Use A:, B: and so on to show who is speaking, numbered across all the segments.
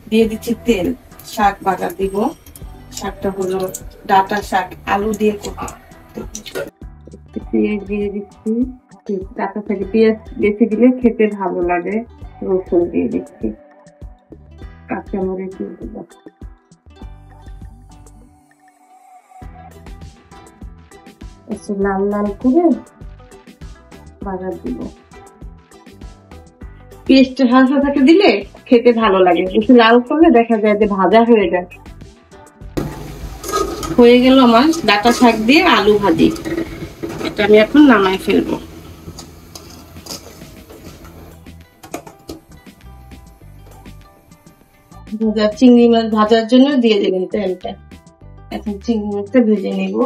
A: দিয়ে দিচ্ছি তেল। শাক বাগার দিব। শাকটা হলো ডাঁটা শাক, আলু দিয়ে করব। পেঁয়াজ দিয়ে দিচ্ছি। ডাঁটা শাকে পেঁয়াজ বেশি দিলে খেতে ভালো লাগে। রসুন দিয়ে দিচ্ছি, কাঁচামরিচ দিয়ে দিব। একটু লাল লাল করে বাগার দিব। পেস্ট হালকা থাকে দিলে খেতে ভালো লাগে, একটু লাল করলে দেখা যায় যে ভাজা হয়ে যায়। হয়ে গেল আমার ডাঁটা শাক দিয়ে আলু ভাজি। এটা আমি এখন নামায় ফেলবো। চিংড়ি মাছ ভাজার জন্য দিয়ে দেবেন তেলটা। এখন চিংড়ি মাছটা ভেজে নিব।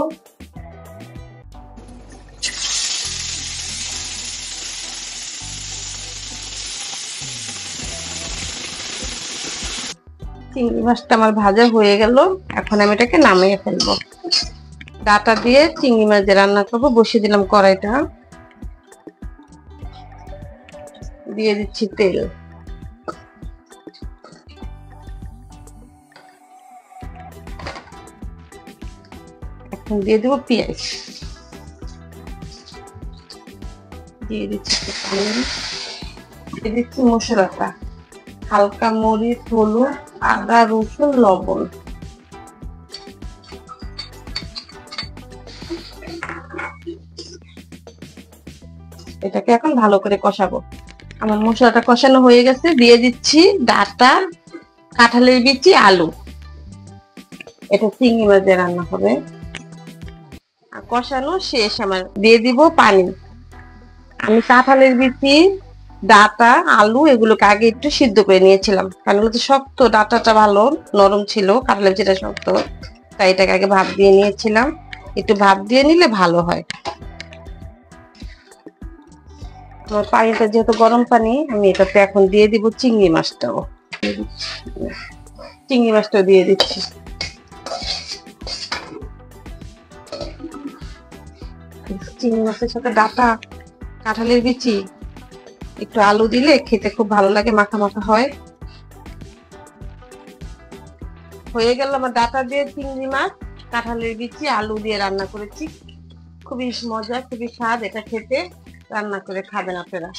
A: চিংড়ি মাছটা আমার ভাজা হয়ে গেল, এখন আমি এটাকে নামিয়ে ফেলবো। ডাঁটা দিয়ে চিংড়ি মাছ দিয়ে রান্না করবো। বসিয়ে দিলাম কড়াইটা, দিয়ে দিচ্ছি তেল। এখন দিয়ে দেবো পেঁয়াজ, দিয়ে দিচ্ছি দিয়ে দিচ্ছি মশলাটা। হালকা মরিচ, হলুদ, আদা, রসুন, লবণ। এটাকে এখন ভালো করে কষাবো। আমার মশলাটা কষানো হয়ে গেছে, দিয়ে দিচ্ছি ডাঁটা, কাঁঠালের বিচি, আলু। এটা চিংড়ি মাছ দিয়ে রান্না হবে। আর কষানো শেষ আমার, দিয়ে দিব পানি। আমি কাঁঠালের বিচি, ডাঁটা, আলু এগুলোকে আগে একটু সিদ্ধ করে নিয়েছিলাম, কারণ এগুলো তো শক্ত। ডাঁটাটা ভালো নরম ছিল, কাঁঠালের বিচিটা শক্ত, তাই এটাকে আগে ভাপ দিয়ে নিয়েছিলাম। একটু ভাপ দিয়ে নিলে ভালো হয়। আমার পানিটা যেহেতু গরম পানি, আমি এটাতে এখন দিয়ে দিব চিংড়ি মাছটাও। চিংড়ি মাছটাও দিয়ে দিচ্ছি। চিংড়ি মাছের সাথে ডাঁটা, কাঁঠালের বিচি, একটু আলু দিলে খেতে খুব ভালো লাগে, মাখা মাখা হয়। হয়ে গেল আমার ডাঁটা দিয়ে চিংড়ি মাছ, কাঁঠালের বিচি, আলু দিয়ে রান্না করেছি। খুবই মজা, খুবই স্বাদ। এটা খেতে রান্না করে খাবেন আপনারা।